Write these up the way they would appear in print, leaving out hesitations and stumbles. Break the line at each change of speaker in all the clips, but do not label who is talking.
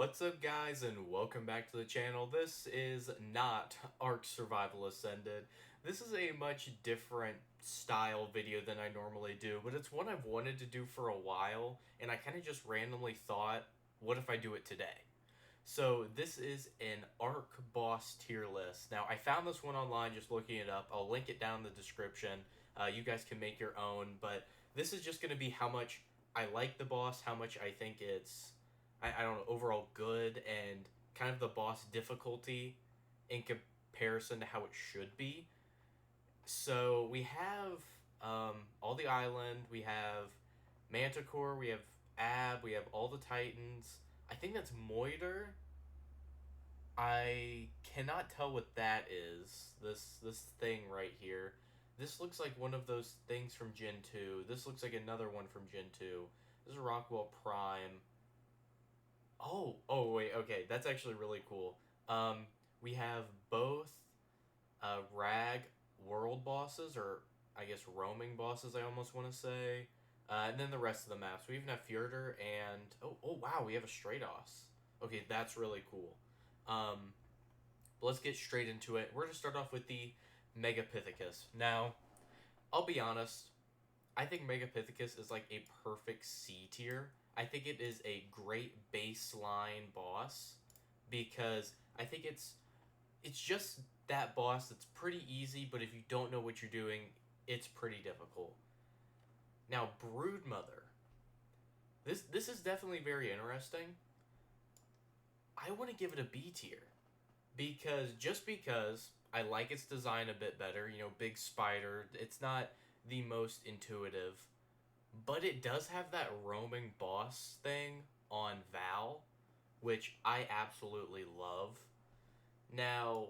What's up, guys, and welcome back to the channel. This is not ARK Survival Ascended. This is a much different style video than I normally do, but it's one I've wanted to do for a while, and I kind of just randomly thought, what if I do it today? So this is an ARK boss tier list. Now, I found this one online just looking it up. I'll link it down in the description. You guys can make your own, but this is just going to be how much I like the boss, how much I think it's I don't know, overall good, and kind of the boss difficulty in comparison to how it should be. So we have all the island, we have Manticore, we have Ab, we have all the Titans. I think that's Moiter. I cannot tell what that is. This thing right here. This looks like one of those things from Gen 2. This looks like another one from Gen 2. This is Rockwell Prime. Oh, wait, okay, that's actually really cool. We have both Rag world bosses, or I guess roaming bosses, I almost want to say. And then the rest of the maps. We even have Fjordur and... Oh, wow, we have a Stratos. Okay, that's really cool. But let's get straight into it. We're going to start off with the Megapithecus. Now, I'll be honest, I think Megapithecus is like a perfect C tier. I think it is a great baseline boss because I think it's just that boss that's pretty easy, but if you don't know what you're doing, it's pretty difficult. Now, Broodmother. This is definitely very interesting. I want to give it a B tier because I like its design a bit better, big spider. It's not the most intuitive, but it does have that roaming boss thing on Val, which I absolutely love. Now,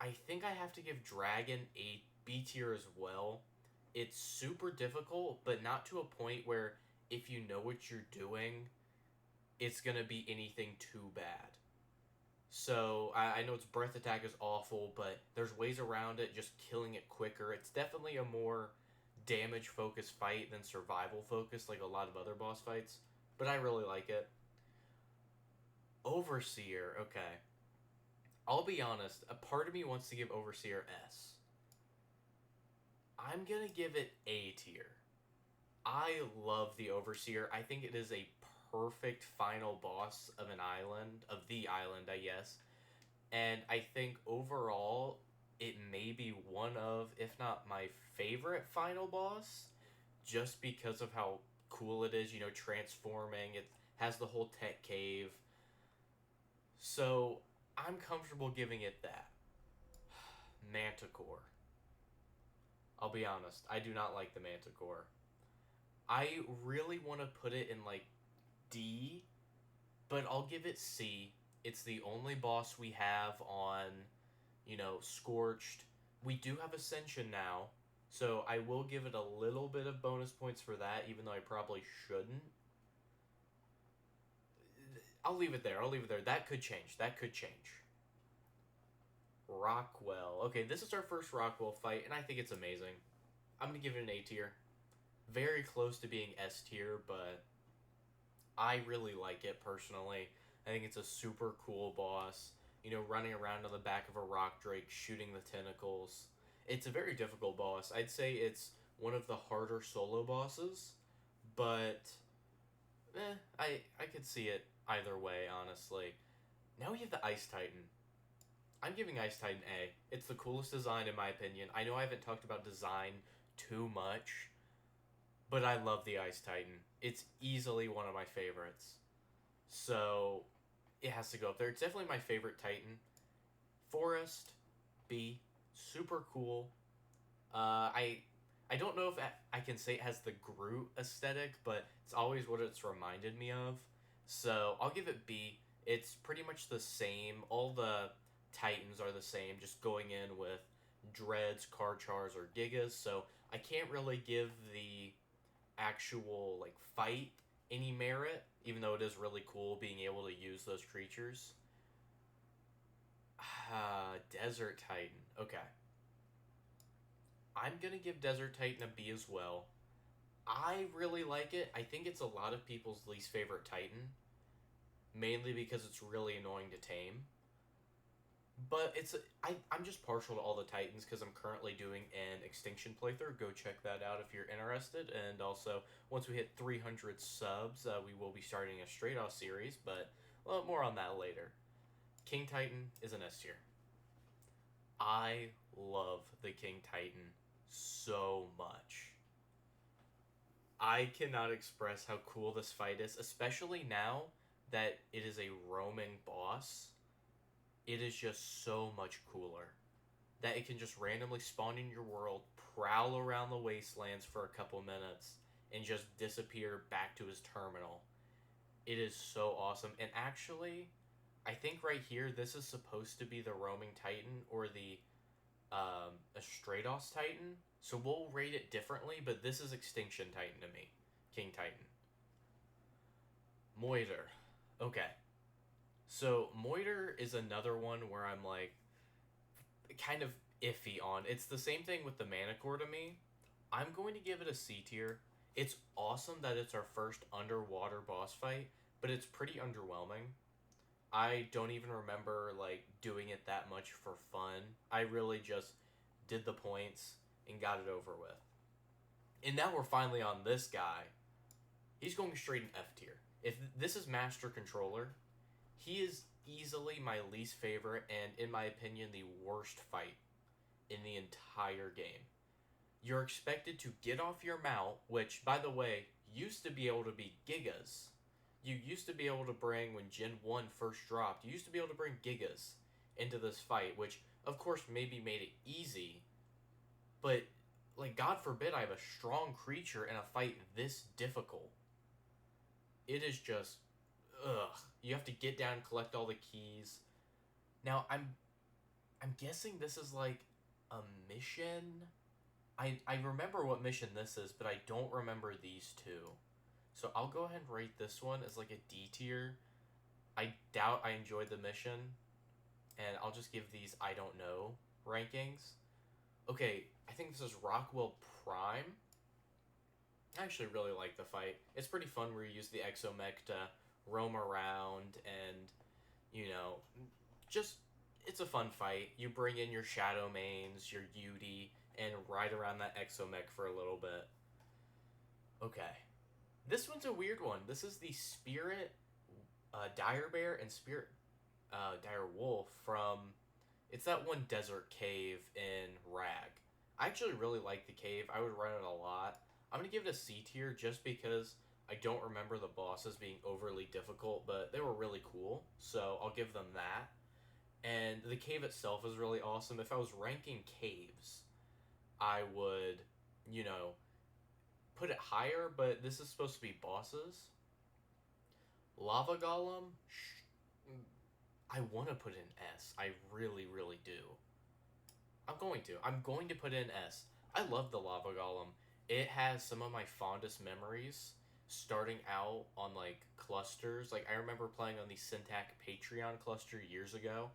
I think I have to give Dragon a B tier as well. It's super difficult, but not to a point where if you know what you're doing, it's going to be anything too bad. So, I know its breath attack is awful, but there's ways around it, just killing it quicker. It's definitely a more damage focused fight than survival focused like a lot of other boss fights, but I really like it. Overseer, okay. I'll be honest, a part of me wants to give Overseer S. I'm gonna give it A tier. I love the Overseer. I think it is a perfect final boss of the island, I guess. And I think overall, it may be one of, if not my favorite final boss, just because of how cool it is, transforming. It has the whole tech cave. So, I'm comfortable giving it that. Manticore. I'll be honest, I do not like the Manticore. I really want to put it in, like, D, but I'll give it C. It's the only boss we have on, Scorched. We do have Ascension now, so I will give it a little bit of bonus points for that, even though I probably shouldn't. I'll leave it there. That could change. Rockwell. Okay, this is our first Rockwell fight, and I think it's amazing. I'm going to give it an A tier. Very close to being S tier, but I really like it personally. I think it's a super cool boss. Running around on the back of a rock drake, shooting the tentacles. It's a very difficult boss. I'd say it's one of the harder solo bosses, but I could see it either way, honestly. Now we have the Ice Titan. I'm giving Ice Titan A. It's the coolest design in my opinion. I know I haven't talked about design too much, but I love the Ice Titan. It's easily one of my favorites. So, it has to go up there. It's definitely my favorite Titan. Forest, B. Super cool. I don't know if I can say it has the Groot aesthetic, but it's always what it's reminded me of. So, I'll give it B. It's pretty much the same. All the Titans are the same, just going in with Dreads, Karchars, or Gigas. So, I can't really give the actual fight any merit, even though it is really cool being able to use those creatures. Desert Titan. Okay. I'm gonna give Desert Titan a B as well. I really like it. I think it's a lot of people's least favorite Titan. mainly because it's really annoying to tame. But I'm just partial to all the Titans because I'm currently doing an Extinction playthrough. Go check that out if you're interested. And also, once we hit 300 subs, we will be starting a Straight Off series, but well, more on that later. King Titan is an S tier. I love the King Titan so much. I cannot express how cool this fight is, especially now that it is a roaming boss. It is just so much cooler that it can just randomly spawn in your world, prowl around the wastelands for a couple minutes, and just disappear back to his terminal. It is so awesome. And actually, I think right here, this is supposed to be the roaming Titan or the Astrados Titan. So we'll rate it differently, but this is Extinction Titan to me. King Titan. Moiter. Okay. So Moiter is another one where I'm like kind of iffy on. It's the same thing with the Manicore to me. I'm going to give it a C tier. It's awesome that it's our first underwater boss fight, but it's pretty underwhelming. I don't even remember like doing it that much for fun. I really just did the points and got it over with. And now we're finally on this guy. He's going straight in F tier. If this is Master Controller, he is easily my least favorite and, in my opinion, the worst fight in the entire game. You're expected to get off your mount, which, by the way, used to be able to be gigas. You used to be able to bring, when Gen 1 first dropped, you used to be able to bring gigas into this fight, which, of course, maybe made it easy, but, like, God forbid I have a strong creature in a fight this difficult. It is just, ugh. You have to get down and collect all the keys. Now, I'm guessing this is, like, a mission? I remember what mission this is, but I don't remember these two. So I'll go ahead and rate this one as like a D tier. I doubt I enjoyed the mission, and I'll just give these I don't know rankings. Okay, I think this is Rockwell Prime. I actually really like the fight. It's pretty fun where you use the Exomech to roam around and, you know, just, it's a fun fight. You bring in your Shadow Mains, your Yudi, and ride around that Exomech for a little bit. Okay. This one's a weird one. This is the Spirit Dire Bear and Spirit Dire Wolf from... It's that one desert cave in Rag. I actually really like the cave. I would run it a lot. I'm going to give it a C tier just because I don't remember the bosses being overly difficult, but they were really cool. So I'll give them that. And the cave itself is really awesome. If I was ranking caves, I would, you know, put it higher, but this is supposed to be bosses. Lava Golem, I want to put in S. I really, really do. I'm going to put in S. I love the Lava Golem. It has some of my fondest memories starting out on, like, clusters. Like, I remember playing on the Syntac Patreon cluster years ago,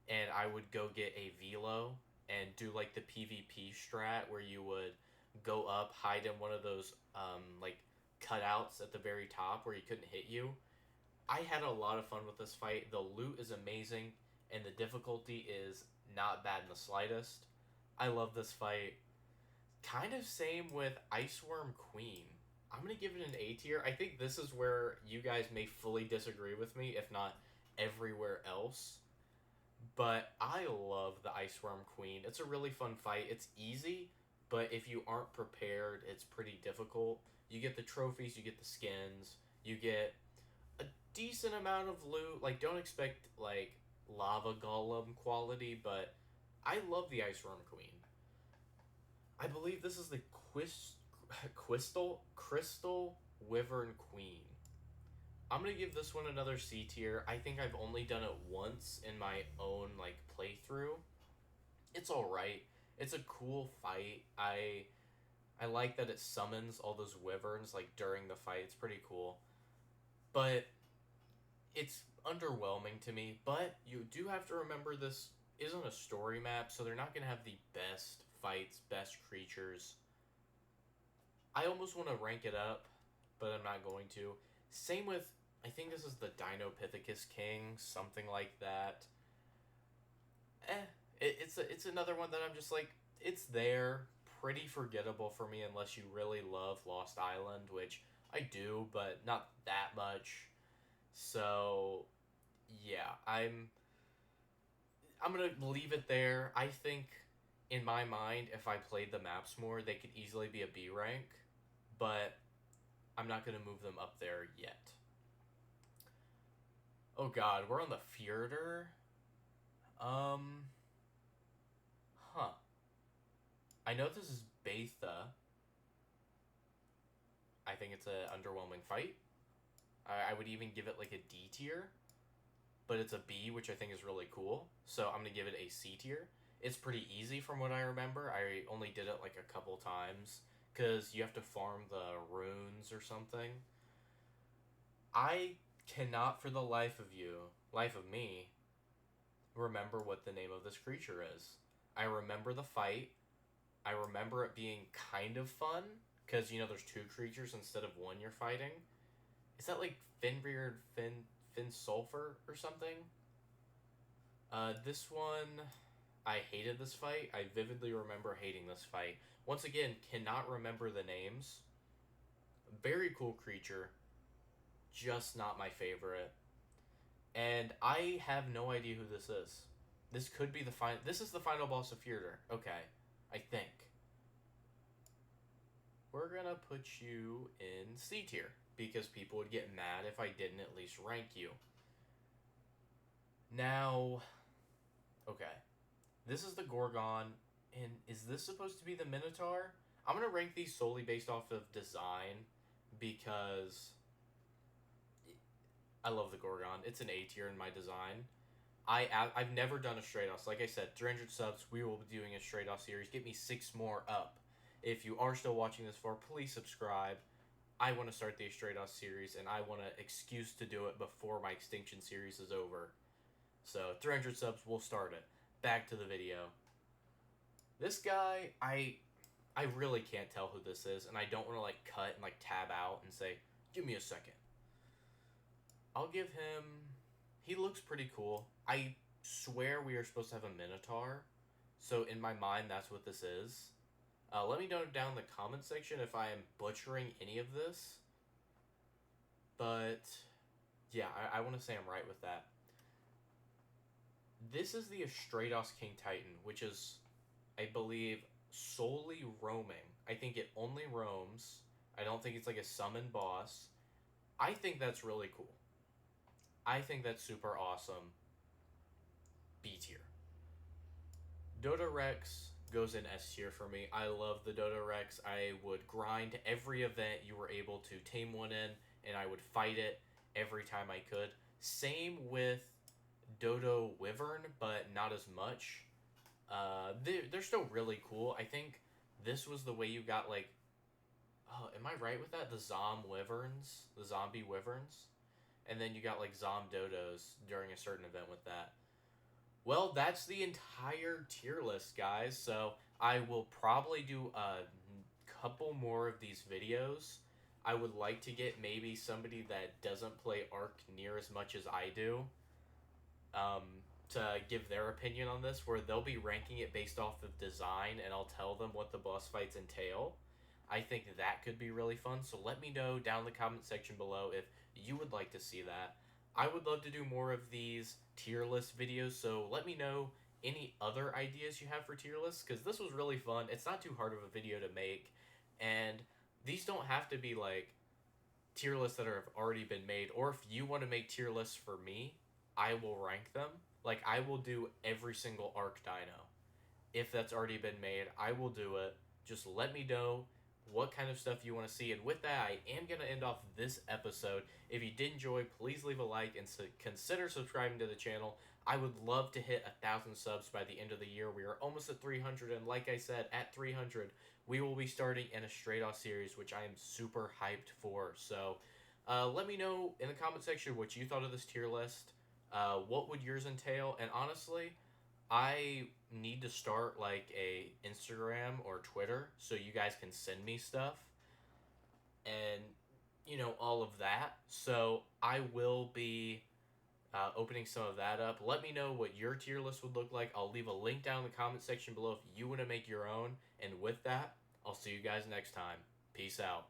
and I would go get a Velo and do, like, the PvP strat where you would go up, hide in one of those, like, cutouts at the very top where he couldn't hit you. I had a lot of fun with this fight. The loot is amazing, and the difficulty is not bad in the slightest. I love this fight. Kind of same with Iceworm Queen. I'm going to give it an A tier. I think this is where you guys may fully disagree with me, if not everywhere else. But I love the Iceworm Queen. It's a really fun fight. It's easy, but if you aren't prepared, it's pretty difficult. You get the trophies, you get the skins, you get a decent amount of loot. Like, don't expect, like, Lava Golem quality, but I love the Iceworm Queen. I believe this is the Crystal Wyvern Queen. I'm going to give this one another C tier. I think I've only done it once in my own, like, playthrough. It's alright. It's a cool fight. I like that it summons all those wyverns, like, during the fight. It's pretty cool. But it's underwhelming to me. But you do have to remember this isn't a story map, so they're not going to have the best fights, best creatures. I almost want to rank it up, but I'm not going to. Same with I think this is the Dinopithecus King, something like that. It's another one that I'm just like, it's there, pretty forgettable for me unless you really love Lost Island, which I do, but not that much. So yeah, I'm gonna leave it there. I think in my mind, if I played the maps more, they could easily be a B rank, but I'm not gonna move them up there yet. Oh God, we're on the Fjorder. Um, huh. I know this is Betha. I think it's a underwhelming fight. I would even give it like a D tier, but it's a B, which I think is really cool. So I'm gonna give it a C tier. It's pretty easy from what I remember. I only did it like a couple times because you have to farm the runes or something. I cannot for the life of me, remember what the name of this creature is. I remember the fight. I remember it being kind of fun because there's two creatures instead of one you're fighting. Is that like Finbeard Fin Sulfur or something? This one, I hated this fight. I vividly remember hating this fight. Once again, cannot remember the names. Very cool creature, just not my favorite. And I have no idea who this is. This could be the final. This is the final boss of Fjordur. Okay, I think. We're gonna put you in C tier because people would get mad if I didn't at least rank you. Now, okay, this is the Gorgon, and is this supposed to be the Minotaur? I'm gonna rank these solely based off of design because I love the Gorgon. It's an A tier in my design. I've never done a Stratos. Like I said, 300 subs, we will be doing a Stratos series. Get me 6 more up. If you are still watching this far, please subscribe. I want to start the Stratos series, and I want an excuse to do it before my Extinction series is over. So, 300 subs, we'll start it. Back to the video. This guy, I really can't tell who this is, and I don't want to like cut and like tab out and say, give me a second. I'll give him... He looks pretty cool. I swear we are supposed to have a Minotaur. So in my mind, that's what this is. Let me know down in the comment section if I am butchering any of this. But yeah, I want to say I'm right with that. This is the Astrados King Titan, which is, I believe, solely roaming. I think it only roams. I don't think it's like a summon boss. I think that's really cool. I think that's super awesome. B tier. Dodorex goes in S tier for me. I love the Dodorex. I would grind every event you were able to tame one in, and I would fight it every time I could. Same with Dodo Wyvern, but not as much. They're still really cool. I think this was the way you got like... Oh, am I right with that? The Wyverns? The zombie wyverns? And then you got like Zom Dodos during a certain event with that. Well, that's the entire tier list, guys. So I will probably do a couple more of these videos. I would like to get maybe somebody that doesn't play ARK near as much as I do to give their opinion on this, where they'll be ranking it based off of design, and I'll tell them what the boss fights entail. I think that could be really fun, so let me know down in the comment section below if you would like to see that. I would love to do more of these tier list videos, so let me know any other ideas you have for tier lists, because this was really fun. It's not too hard of a video to make, and these don't have to be like tier lists that have already been made, or if you want to make tier lists for me, I will rank them. Like, I will do every single ARK dino. If that's already been made, I will do it. Just let me know what kind of stuff you want to see. And with that, I am going to end off this episode. If you did enjoy, please leave a like and consider subscribing to the channel. I would love to hit 1,000 subs by the end of the year. We are almost at 300, and like I said, at 300, we will be starting an Astrados series, which I am super hyped for. So let me know in the comment section what you thought of this tier list. What would yours entail? And honestly, I need to start like a Instagram or Twitter so you guys can send me stuff. And all of that. So I will be opening some of that up. Let me know what your tier list would look like. I'll leave a link down in the comment section below if you want to make your own. And with that, I'll see you guys next time. Peace out.